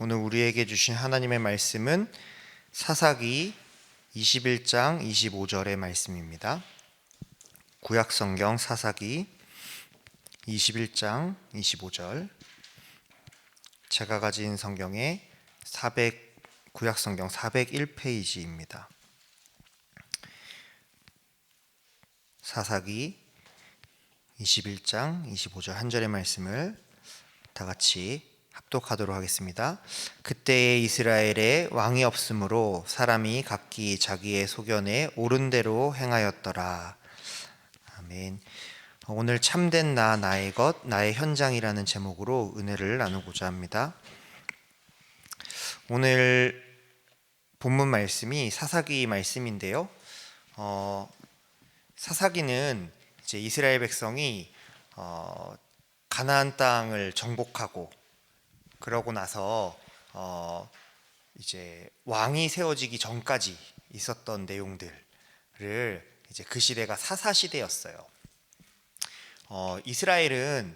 오늘 우리에게 주신 하나님의 말씀은 사사기 21장 25절의 말씀입니다. 구약성경 사사기 21장 25절. 제가 가진 성경의 구약성경 401페이지입니다. 사사기 21장 25절 한 절의 말씀을 다 같이 합독하도록 하겠습니다. 그때에 이스라엘에 왕이 없으므로 사람이 각기 자기의 소견에 옳은 대로 행하였더라. 아멘. 오늘 참된 나의 것, 나의 현장이라는 제목으로 은혜를 나누고자 합니다. 오늘 본문 말씀이 사사기 말씀인데요. 사사기는 이제 이스라엘 백성이 가나안 땅을 정복하고 그러고 나서 이제 왕이 세워지기 전까지 있었던 내용들을 이제 그 시대가 사사 시대였어요. 이스라엘은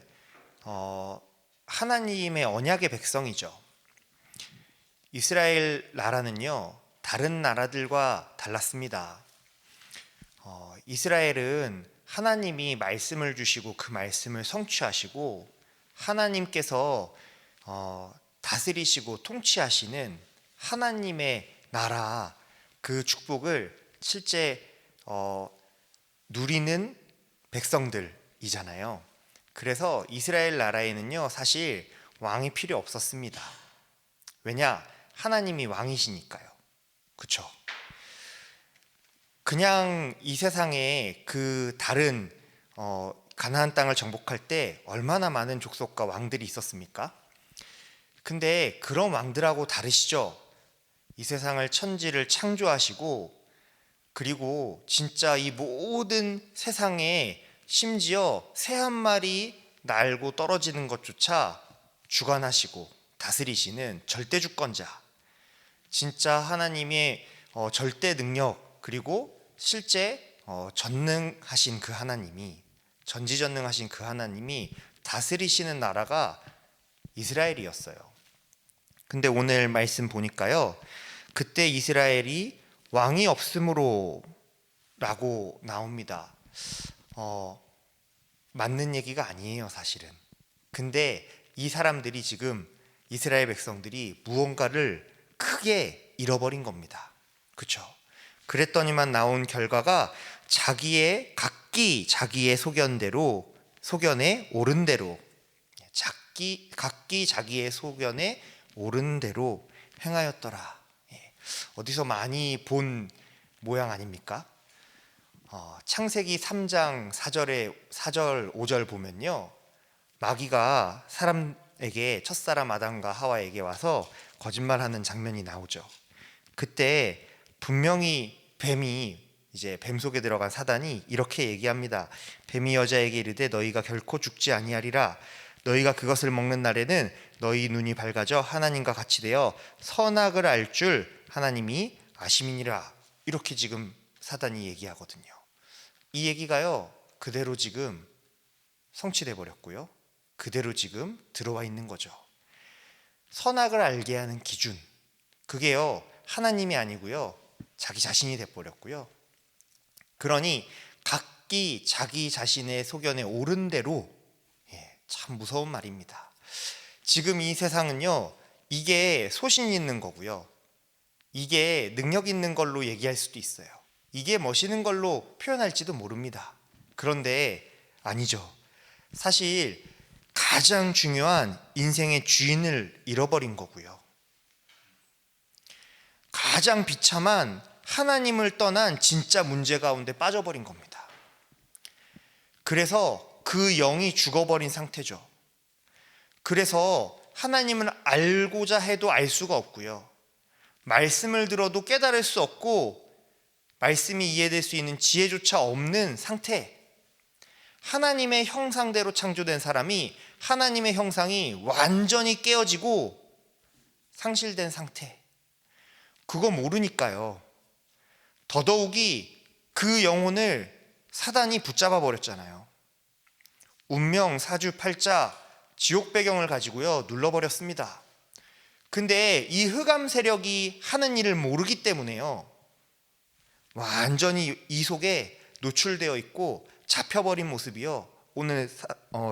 하나님의 언약의 백성이죠. 이스라엘 나라는요 다른 나라들과 달랐습니다. 이스라엘은 하나님이 말씀을 주시고 그 말씀을 성취하시고 하나님께서 다스리시고 통치하시는 하나님의 나라, 그 축복을 실제 누리는 백성들이잖아요. 그래서 이스라엘 나라에는요 사실 왕이 필요 없었습니다. 왜냐? 하나님이 왕이시니까요. 그렇죠? 그냥 이 세상에 그 다른 가나안 땅을 정복할 때 얼마나 많은 족속과 왕들이 있었습니까? 근데 그런 왕들하고 다르시죠. 이 세상을 천지를 창조하시고 그리고 진짜 이 모든 세상에 심지어 새 한 마리 날고 떨어지는 것조차 주관하시고 다스리시는 절대 주권자, 진짜 하나님의 절대 능력 그리고 실제 전능하신 그 하나님이, 전지전능하신 그 하나님이 다스리시는 나라가 이스라엘이었어요. 근데 오늘 말씀 보니까요, 그때 이스라엘이 왕이 없으므로 라고 나옵니다. 맞는 얘기가 아니에요 사실은. 근데 이 사람들이 지금 이스라엘 백성들이 무언가를 크게 잃어버린 겁니다. 그렇죠? 그랬더니만 나온 결과가 각기 자기의 소견에 옳은 대로 각기 자기의 소견에 옳은 대로 행하였더라. 어디서 많이 본 모양 아닙니까? 창세기 3장 4절 5절 보면요, 마귀가 사람에게, 첫사람 아담과 하와에게 와서 거짓말하는 장면이 나오죠. 그때 분명히 뱀 속에 들어간 사단이 이렇게 얘기합니다. 뱀이 여자에게 이르되 너희가 결코 죽지 아니하리라. 너희가 그것을 먹는 날에는 너희 눈이 밝아져 하나님과 같이 되어 선악을 알 줄 하나님이 아심이니라. 이렇게 지금 사단이 얘기하거든요. 이 얘기가요 그대로 지금 성취돼 버렸고요, 그대로 지금 들어와 있는 거죠. 선악을 알게 하는 기준, 그게요 하나님이 아니고요 자기 자신이 돼버렸고요. 그러니 각기 자기 자신의 소견에 옳은 대로, 참 무서운 말입니다. 지금 이 세상은요 이게 소신 있는 거고요, 이게 능력 있는 걸로 얘기할 수도 있어요, 이게 멋있는 걸로 표현할지도 모릅니다. 그런데 아니죠. 사실 가장 중요한 인생의 주인을 잃어버린 거고요, 가장 비참한 하나님을 떠난 진짜 문제 가운데 빠져버린 겁니다. 그래서 그 영이 죽어버린 상태죠. 그래서 하나님을 알고자 해도 알 수가 없고요, 말씀을 들어도 깨달을 수 없고 말씀이 이해될 수 있는 지혜조차 없는 상태. 하나님의 형상대로 창조된 사람이 하나님의 형상이 완전히 깨어지고 상실된 상태. 그거 모르니까요 더더욱이 그 영혼을 사단이 붙잡아 버렸잖아요. 운명 사주팔자 지옥 배경을 가지고요 눌러버렸습니다. 근데 이 흑암 세력이 하는 일을 모르기 때문에요, 완전히 이 속에 노출되어 있고 잡혀버린 모습이요, 오늘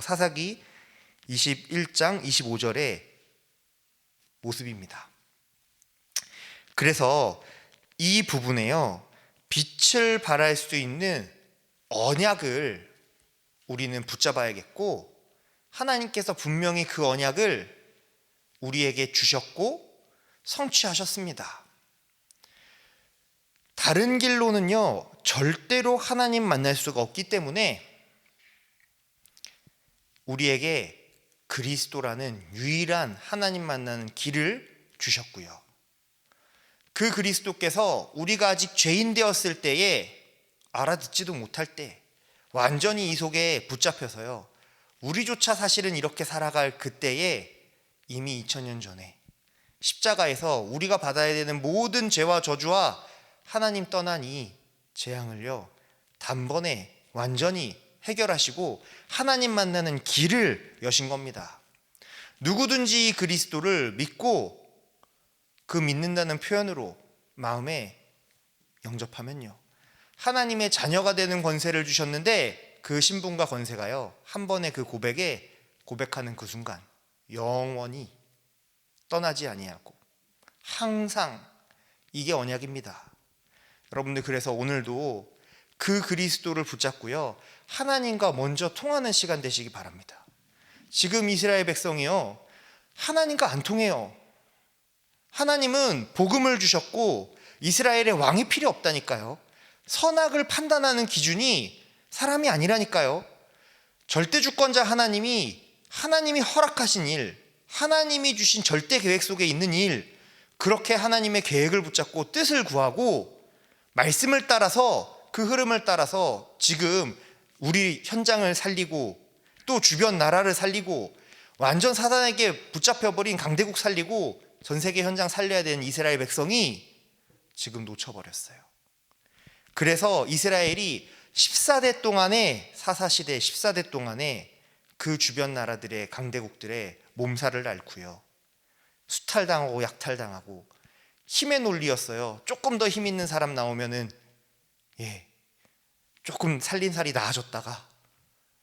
사사기 21장 25절의 모습입니다. 그래서 이 부분에요, 빛을 발할 수 있는 언약을 우리는 붙잡아야겠고, 하나님께서 분명히 그 언약을 우리에게 주셨고 성취하셨습니다. 다른 길로는요, 절대로 하나님 만날 수가 없기 때문에 우리에게 그리스도라는 유일한 하나님 만나는 길을 주셨고요, 그 그리스도께서 우리가 아직 죄인 되었을 때에 알아듣지도 못할 때 완전히 이 속에 붙잡혀서요, 우리조차 사실은 이렇게 살아갈 그때에 이미 2000년 전에 십자가에서 우리가 받아야 되는 모든 죄와 저주와 하나님 떠난 이 재앙을요, 단번에 완전히 해결하시고 하나님 만나는 길을 여신 겁니다. 누구든지 이 그리스도를 믿고 그 믿는다는 표현으로 마음에 영접하면요, 하나님의 자녀가 되는 권세를 주셨는데, 그 신분과 권세가요, 한 번의 그 고백에 고백하는 그 순간 영원히 떠나지 아니하고 항상, 이게 언약입니다. 여러분들, 그래서 오늘도 그 그리스도를 붙잡고요, 하나님과 먼저 통하는 시간 되시기 바랍니다. 지금 이스라엘 백성이요, 하나님과 안 통해요. 하나님은 복음을 주셨고 이스라엘의 왕이 필요 없다니까요. 선악을 판단하는 기준이 사람이 아니라니까요. 절대주권자 하나님이 허락하신 일, 하나님이 주신 절대 계획 속에 있는 일, 그렇게 하나님의 계획을 붙잡고 뜻을 구하고 말씀을 따라서, 그 흐름을 따라서 지금 우리 현장을 살리고 또 주변 나라를 살리고 완전 사단에게 붙잡혀버린 강대국 살리고 전 세계 현장 살려야 되는 이스라엘 백성이 지금 놓쳐버렸어요. 그래서 이스라엘이 14대 동안에, 사사시대 14대 동안에 그 주변 나라들의 강대국들의 몸살을 앓고요, 수탈당하고 약탈당하고 힘의 논리였어요. 조금 더 힘 있는 사람 나오면은 조금 살림살이 나아졌다가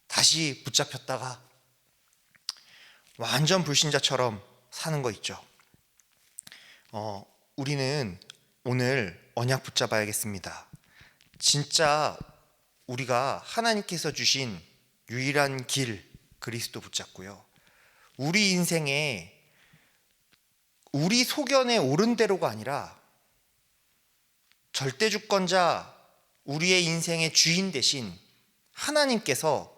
다시 붙잡혔다가 완전 불신자처럼 사는 거 있죠. 우리는 오늘 언약 붙잡아야겠습니다. 진짜 우리가 하나님께서 주신 유일한 길, 그리스도 붙잡고요, 우리 인생에 우리 소견에 옳은 대로가 아니라 절대주권자, 우리의 인생의 주인 대신 하나님께서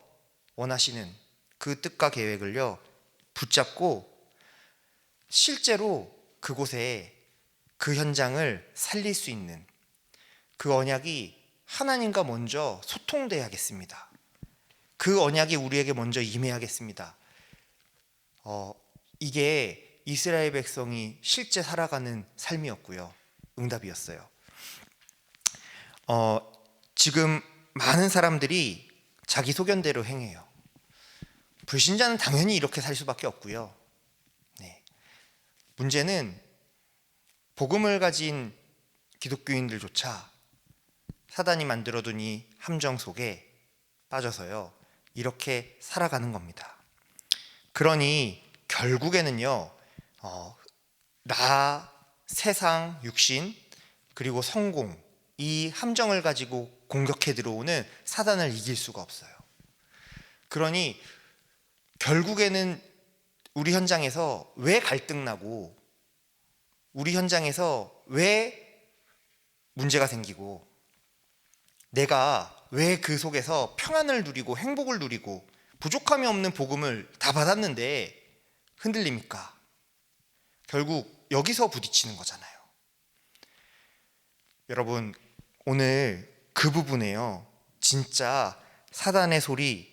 원하시는 그 뜻과 계획을요, 붙잡고 실제로 그곳에 그 현장을 살릴 수 있는 그 언약이 하나님과 먼저 소통돼야겠습니다. 그 언약이 우리에게 먼저 임해야겠습니다. 이게 이스라엘 백성이 실제 살아가는 삶이었고요, 응답이었어요. 지금 많은 사람들이 자기 소견대로 행해요. 불신자는 당연히 이렇게 살 수밖에 없고요. 문제는 복음을 가진 기독교인들조차 사단이 만들어둔 이 함정 속에 빠져서요, 이렇게 살아가는 겁니다. 그러니 결국에는요, 나, 세상, 육신, 그리고 성공, 이 함정을 가지고 공격해 들어오는 사단을 이길 수가 없어요. 그러니 결국에는 우리 현장에서 왜 갈등나고, 우리 현장에서 왜 문제가 생기고, 내가 왜 그 속에서 평안을 누리고 행복을 누리고 부족함이 없는 복음을 다 받았는데 흔들립니까? 결국 여기서 부딪히는 거잖아요. 여러분, 오늘 그 부분에요, 진짜 사단의 소리,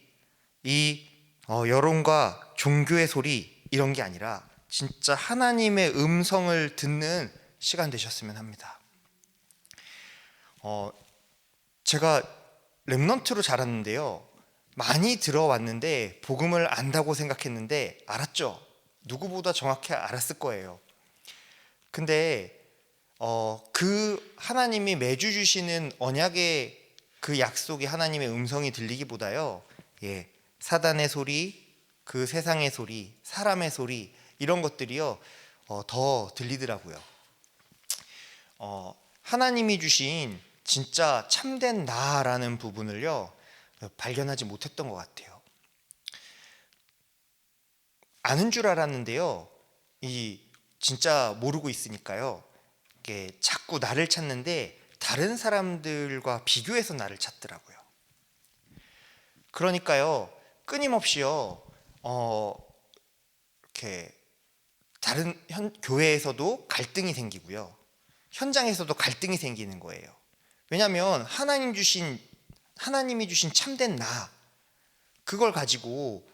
이 여론과 종교의 소리, 이런 게 아니라 진짜 하나님의 음성을 듣는 시간 되셨으면 합니다. 제가 렘넌트로 자랐는데요, 많이 들어왔는데 복음을 안다고 생각했는데 알았죠. 누구보다 정확히 알았을 거예요. 근데 그 하나님이 매주 주시는 언약의 그 약속이 하나님의 음성이 들리기보다요, 사단의 소리, 그 세상의 소리, 사람의 소리, 이런 것들이요 더 들리더라고요. 하나님이 주신 진짜 참된 나라는 부분을요 발견하지 못했던 것 같아요. 아는 줄 알았는데요, 이 진짜 모르고 있으니까요, 이게 자꾸 나를 찾는데 다른 사람들과 비교해서 나를 찾더라고요. 그러니까요, 끊임없이요 이렇게 다른 교회에서도 갈등이 생기고요, 현장에서도 갈등이 생기는 거예요. 왜냐하면 하나님이 주신 참된 나, 그걸 가지고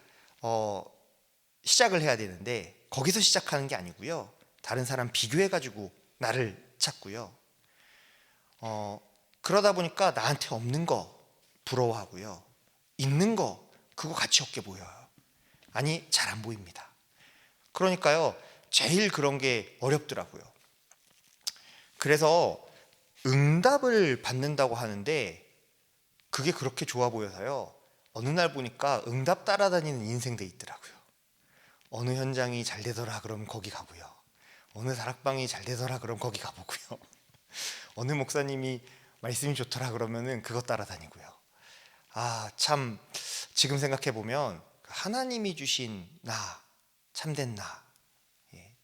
시작을 해야 되는데 거기서 시작하는 게 아니고요, 다른 사람 비교해 가지고 나를 찾고요. 그러다 보니까 나한테 없는 거 부러워하고요, 있는 거 그거 가치 없게 보여요. 아니, 잘 안 보입니다. 그러니까요, 제일 그런 게 어렵더라고요. 그래서 응답을 받는다고 하는데 그게 그렇게 좋아 보여서요, 어느 날 보니까 응답 따라다니는 인생 돼 있더라고요. 어느 현장이 잘 되더라 그러면 거기 가고요, 어느 다락방이 잘 되더라 그러면 거기 가보고요, 어느 목사님이 말씀이 좋더라 그러면은 그거 따라다니고요. 참, 지금 생각해 보면 하나님이 주신 나, 참된 나,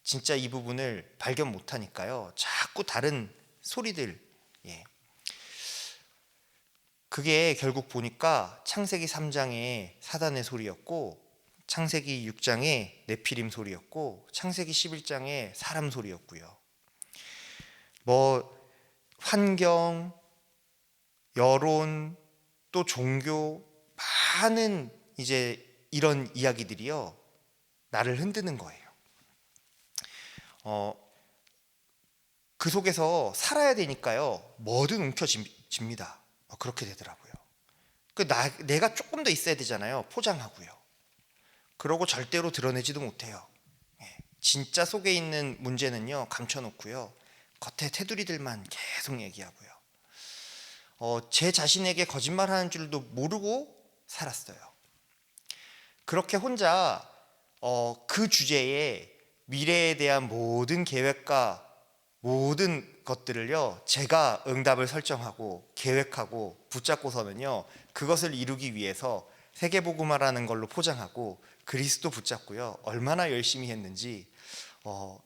진짜 이 부분을 발견 못하니까요, 자꾸 다른 소리들, 그게 결국 보니까 창세기 3장의 사단의 소리였고, 창세기 6장의 네피림 소리였고, 창세기 11장의 사람 소리였고요. 환경, 여론, 또 종교, 많은 이제 이런 이야기들이요 나를 흔드는 거예요. 그 속에서 살아야 되니까요, 뭐든 움켜집니다. 그렇게 되더라고요. 내가 조금 더 있어야 되잖아요. 포장하고요. 그러고 절대로 드러내지도 못해요. 진짜 속에 있는 문제는요 감춰놓고요, 겉에 테두리들만 계속 얘기하고요. 제 자신에게 거짓말하는 줄도 모르고 살았어요. 그렇게 혼자 그 주제에 미래에 대한 모든 계획과 모든 것들을요 제가 응답을 설정하고 계획하고 붙잡고서는요, 그것을 이루기 위해서 세계복음화라는 걸로 포장하고 그리스도 붙잡고요, 얼마나 열심히 했는지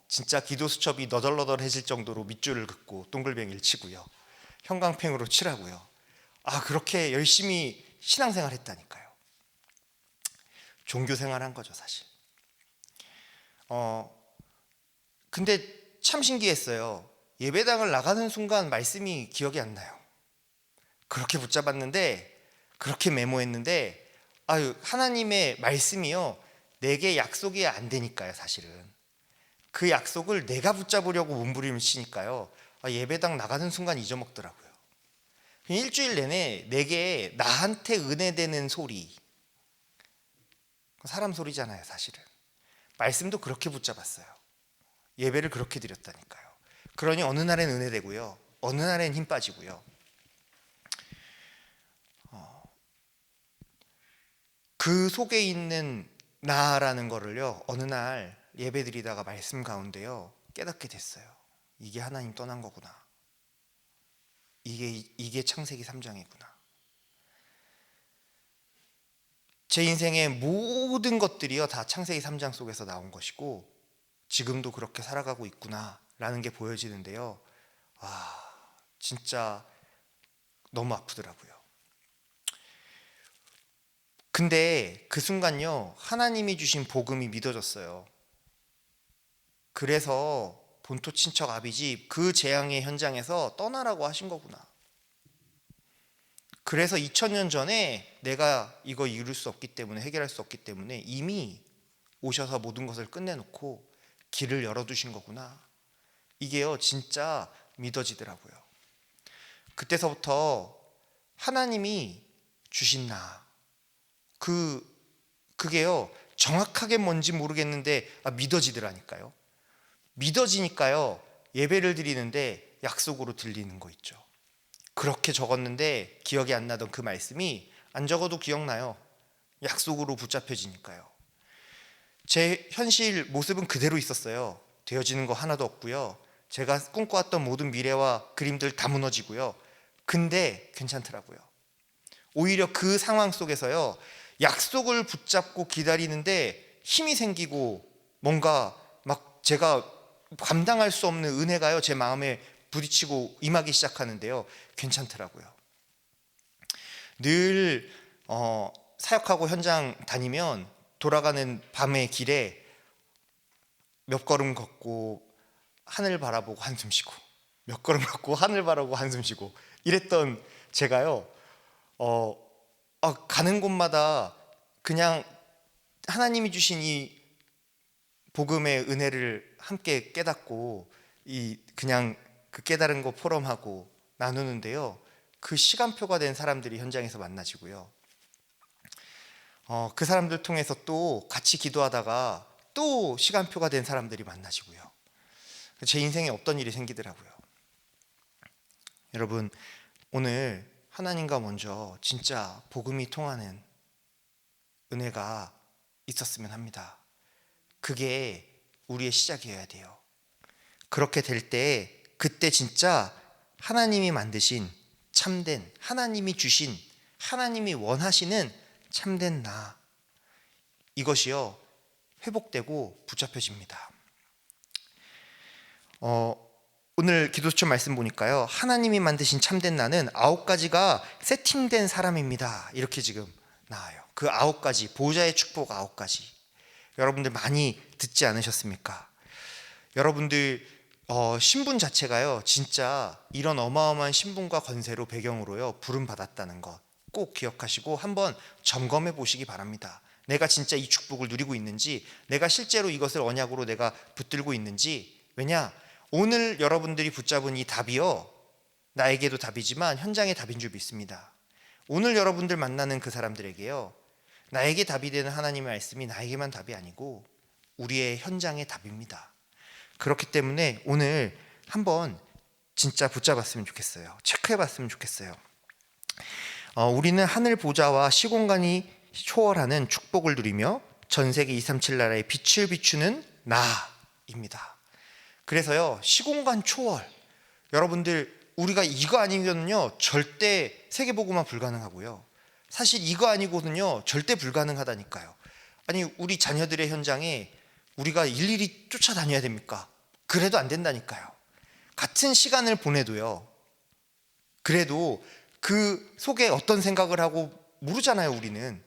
진짜 기도 수첩이 너덜너덜해질 정도로 밑줄을 긋고 동글뱅이를 치고요, 형광펜으로 칠하고요. 그렇게 열심히 신앙생활 했다니까요. 종교생활 한 거죠 사실. 근데 참 신기했어요. 예배당을 나가는 순간 말씀이 기억이 안 나요. 그렇게 붙잡았는데, 그렇게 메모했는데, 하나님의 말씀이요 내게 약속이 안 되니까요. 사실은 그 약속을 내가 붙잡으려고 몸부림을 치니까요, 예배당 나가는 순간 잊어먹더라고요. 일주일 내내 내게 나한테 은혜되는 소리, 사람 소리잖아요 사실은. 말씀도 그렇게 붙잡았어요. 예배를 그렇게 드렸다니까요. 그러니 어느 날엔 은혜되고요, 어느 날엔 힘 빠지고요. 그 속에 있는 나라는 거를요 어느 날 예배 드리다가 말씀 가운데요 깨닫게 됐어요. 이게 하나님 떠난 거구나. 이게 창세기 3장이구나. 제 인생의 모든 것들이요 다 창세기 3장 속에서 나온 것이고 지금도 그렇게 살아가고 있구나라는 게 보여지는데요, 진짜 너무 아프더라고요. 근데 그 순간요 하나님이 주신 복음이 믿어졌어요. 그래서 본토 친척 아비집 그 재앙의 현장에서 떠나라고 하신 거구나. 그래서 2000년 전에 내가 이거 이룰 수 없기 때문에, 해결할 수 없기 때문에 이미 오셔서 모든 것을 끝내놓고 길을 열어두신 거구나. 이게요 진짜 믿어지더라고요. 그때서부터 하나님이 주신 나, 그게요 정확하게 뭔지 모르겠는데 믿어지더라니까요. 믿어지니까요 예배를 드리는데 약속으로 들리는 거 있죠. 그렇게 적었는데 기억이 안 나던 그 말씀이 안 적어도 기억나요. 약속으로 붙잡혀지니까요. 제 현실 모습은 그대로 있었어요. 되어지는 거 하나도 없고요. 제가 꿈꿔왔던 모든 미래와 그림들 다 무너지고요. 근데 괜찮더라고요. 오히려 그 상황 속에서요, 약속을 붙잡고 기다리는데 힘이 생기고 뭔가 막 제가 감당할 수 없는 은혜가요, 제 마음에 부딪히고 임하기 시작하는데요. 괜찮더라고요. 늘 사역하고 현장 다니면 돌아가는 밤의 길에 몇 걸음 걷고 하늘 바라보고 한숨 쉬고, 몇 걸음 걷고 하늘 바라보고 한숨 쉬고 이랬던 제가요, 가는 곳마다 그냥 하나님이 주신 이 복음의 은혜를 함께 깨닫고 그냥 그 깨달은 거 포럼하고 나누는데요, 그 시간표가 된 사람들이 현장에서 만나지고요. 그 사람들 통해서 또 같이 기도하다가 또 시간표가 된 사람들이 만나지고요. 제 인생에 없던 일이 생기더라고요. 여러분, 오늘 하나님과 먼저 진짜 복음이 통하는 은혜가 있었으면 합니다. 그게 우리의 시작이어야 돼요. 그렇게 될 때 그때 진짜 하나님이 만드신 참된, 하나님이 주신, 하나님이 원하시는 참된 나, 이것이요 회복되고 붙잡혀집니다. 오늘 기도처 말씀 보니까요, 하나님이 만드신 참된 나는 9가지가 세팅된 사람입니다, 이렇게 지금 나와요. 그 9가지, 보호자의 축복 9가지, 여러분들 많이 듣지 않으셨습니까? 여러분들 신분 자체가요, 진짜 이런 어마어마한 신분과 권세로 배경으로요 부름 받았다는 것 꼭 기억하시고 한번 점검해 보시기 바랍니다. 내가 진짜 이 축복을 누리고 있는지, 내가 실제로 이것을 언약으로 내가 붙들고 있는지. 왜냐, 오늘 여러분들이 붙잡은 이 답이요, 나에게도 답이지만 현장의 답인 줄 믿습니다. 오늘 여러분들 만나는 그 사람들에게요, 나에게 답이 되는 하나님의 말씀이 나에게만 답이 아니고 우리의 현장의 답입니다. 그렇기 때문에 오늘 한번 진짜 붙잡았으면 좋겠어요. 체크해봤으면 좋겠어요. 우리는 하늘 보좌와 시공간이 초월하는 축복을 누리며 전세계 237 나라의 빛을 비추는 나입니다. 그래서요, 시공간 초월, 여러분들 우리가 이거 아니면요 절대 세계복음화 불가능하고요, 사실 이거 아니고는요 절대 불가능하다니까요. 아니, 우리 자녀들의 현장에 우리가 일일이 쫓아다녀야 됩니까? 그래도 안 된다니까요. 같은 시간을 보내도요, 그래도 그 속에 어떤 생각을 하고 모르잖아요. 우리는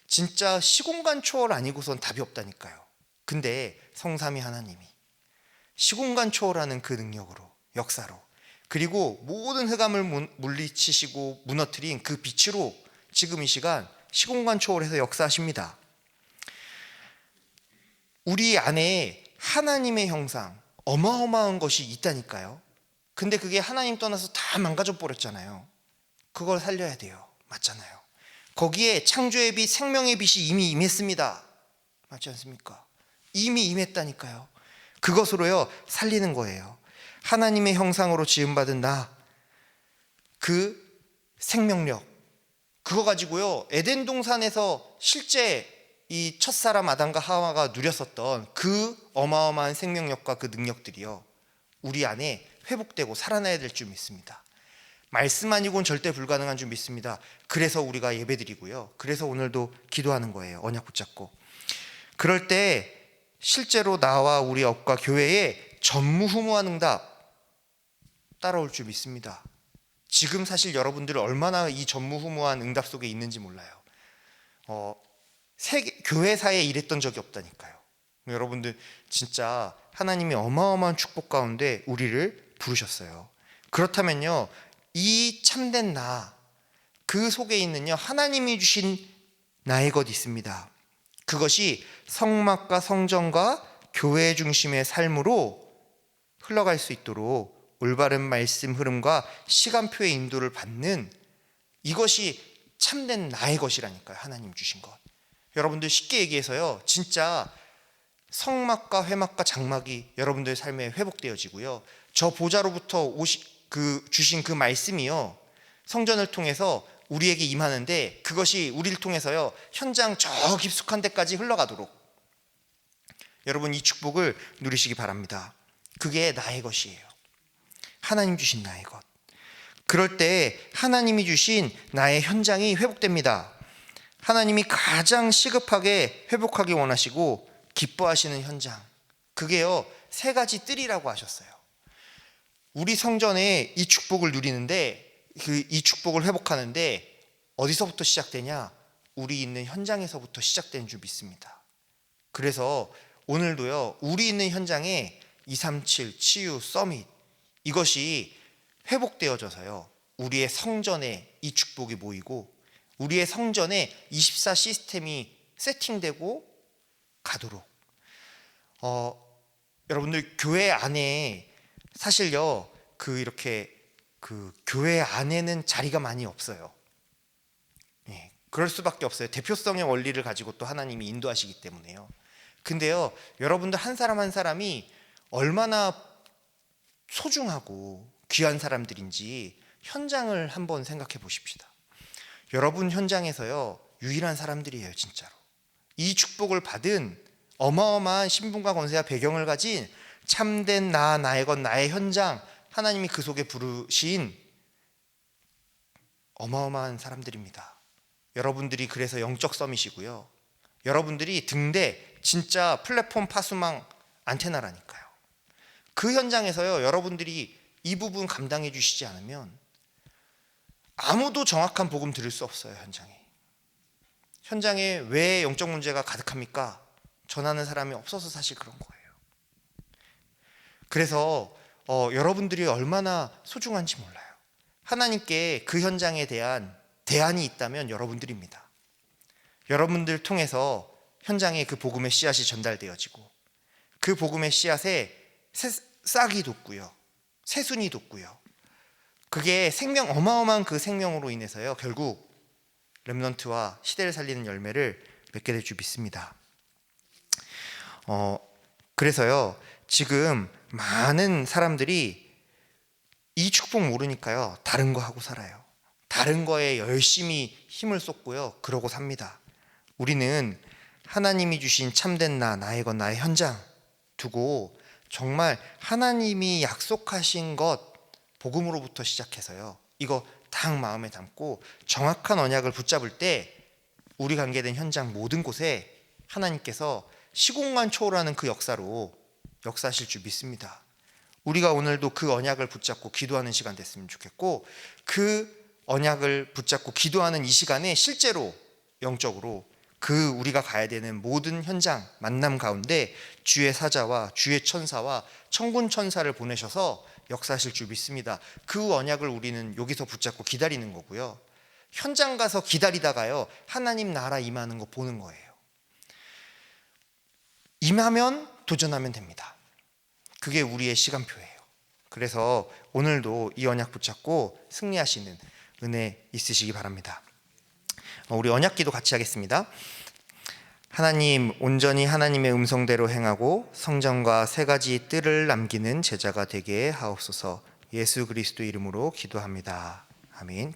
진짜 시공간 초월 아니고선 답이 없다니까요. 근데 성삼위 하나님이 시공간 초월하는 그 능력으로, 역사로, 그리고 모든 흑암을 물리치시고 무너뜨린 그 빛으로 지금 이 시간 시공간 초월해서 역사하십니다. 우리 안에 하나님의 형상, 어마어마한 것이 있다니까요. 근데 그게 하나님 떠나서 다 망가져 버렸잖아요. 그걸 살려야 돼요. 맞잖아요. 거기에 창조의 빛, 생명의 빛이 이미 임했습니다. 맞지 않습니까? 이미 임했다니까요. 그것으로요 살리는 거예요. 하나님의 형상으로 지음받은 나, 그 생명력, 그거 가지고요 에덴 동산에서 실제 이 첫사람 아담과 하와가 누렸었던 그 어마어마한 생명력과 그 능력들이요 우리 안에 회복되고 살아나야 될 줄 믿습니다. 말씀 아니고는 절대 불가능한 줄 믿습니다. 그래서 우리가 예배드리고요, 그래서 오늘도 기도하는 거예요. 언약 붙잡고. 그럴 때 실제로 나와 우리 업과 교회에 전무후무한 응답 따라올 줄 믿습니다. 지금 사실 여러분들은 얼마나 이 전무후무한 응답 속에 있는지 몰라요. 교회사에 일했던 적이 없다니까요. 여러분들 진짜 하나님이 어마어마한 축복 가운데 우리를 부르셨어요. 그렇다면요, 이 참된 나, 그 속에 있는요 하나님이 주신 나의 것 있습니다. 그것이 성막과 성전과 교회 중심의 삶으로 흘러갈 수 있도록 올바른 말씀 흐름과 시간표의 인도를 받는, 이것이 참된 나의 것이라니까요. 하나님 주신 것. 여러분들 쉽게 얘기해서요, 진짜 성막과 회막과 장막이 여러분들 삶에 회복되어지고요, 저 보좌로부터 주신 그 말씀이요, 성전을 통해서 우리에게 임하는데, 그것이 우리를 통해서요 현장 저 깊숙한 데까지 흘러가도록 여러분 이 축복을 누리시기 바랍니다. 그게 나의 것이에요. 하나님 주신 나의 것. 그럴 때 하나님이 주신 나의 현장이 회복됩니다. 하나님이 가장 시급하게 회복하기 원하시고 기뻐하시는 현장, 그게요 3가지 뜰이라고 하셨어요. 우리 성전에 이 축복을 누리는데, 이 축복을 회복하는데 어디서부터 시작되냐? 우리 있는 현장에서부터 시작되는 줄 믿습니다. 그래서 오늘도요 우리 있는 현장에 237 치유 서밋, 이것이 회복되어져서요 우리의 성전에 이 축복이 모이고 우리의 성전에 24 시스템이 세팅되고 가도록, 여러분들 교회 안에 사실요 이렇게 교회 안에는 자리가 많이 없어요. 예, 그럴 수밖에 없어요. 대표성의 원리를 가지고 또 하나님이 인도하시기 때문에요. 근데요 여러분들 한 사람 한 사람이 얼마나 소중하고 귀한 사람들인지 현장을 한번 생각해 보십시다. 여러분 현장에서요 유일한 사람들이에요. 진짜로 이 축복을 받은 어마어마한 신분과 권세와 배경을 가진 참된 나의 것 나의 현장, 하나님이 그 속에 부르신 어마어마한 사람들입니다. 여러분들이 그래서 영적 서밋이고요, 여러분들이 등대 진짜 플랫폼 파수망 안테나라니까요. 그 현장에서요 여러분들이 이 부분 감당해 주시지 않으면 아무도 정확한 복음 들을 수 없어요. 현장에 왜 영적 문제가 가득합니까? 전하는 사람이 없어서 사실 그런 거예요. 그래서 여러분들이 얼마나 소중한지 몰라요. 하나님께 그 현장에 대한 대안이 있다면 여러분들입니다. 여러분들 통해서 현장에 그 복음의 씨앗이 전달되어지고 그 복음의 씨앗에 싹이 돋고요, 새순이 돋고요, 그게 어마어마한 그 생명으로 인해서요 결국 렘넌트와 시대를 살리는 열매를 맺게 될 줄 믿습니다. 그래서요 지금 많은 사람들이 이 축복 모르니까요 다른 거 하고 살아요. 다른 거에 열심히 힘을 쏟고요 그러고 삽니다. 우리는 하나님이 주신 참된 나의 것 나의 현장 두고 정말 하나님이 약속하신 것 복음으로부터 시작해서요 이거 딱 마음에 담고 정확한 언약을 붙잡을 때 우리 관계된 현장 모든 곳에 하나님께서 시공간 초월하는 그 역사로 역사하실 줄 믿습니다. 우리가 오늘도 그 언약을 붙잡고 기도하는 시간 됐으면 좋겠고, 그 언약을 붙잡고 기도하는 이 시간에 실제로 영적으로 그 우리가 가야 되는 모든 현장 만남 가운데 주의 사자와 주의 천사와 천군 천사를 보내셔서 역사하실 줄 믿습니다. 그 언약을 우리는 여기서 붙잡고 기다리는 거고요, 현장 가서 기다리다가요 하나님 나라 임하는 거 보는 거예요. 임하면 도전하면 됩니다. 그게 우리의 시간표예요. 그래서 오늘도 이 언약 붙잡고 승리하시는 은혜 있으시기 바랍니다. 우리 언약기도 같이 하겠습니다. 하나님, 온전히 하나님의 음성대로 행하고 성전과 3가지 뜰을 남기는 제자가 되게 하옵소서. 예수 그리스도 이름으로 기도합니다. 아멘.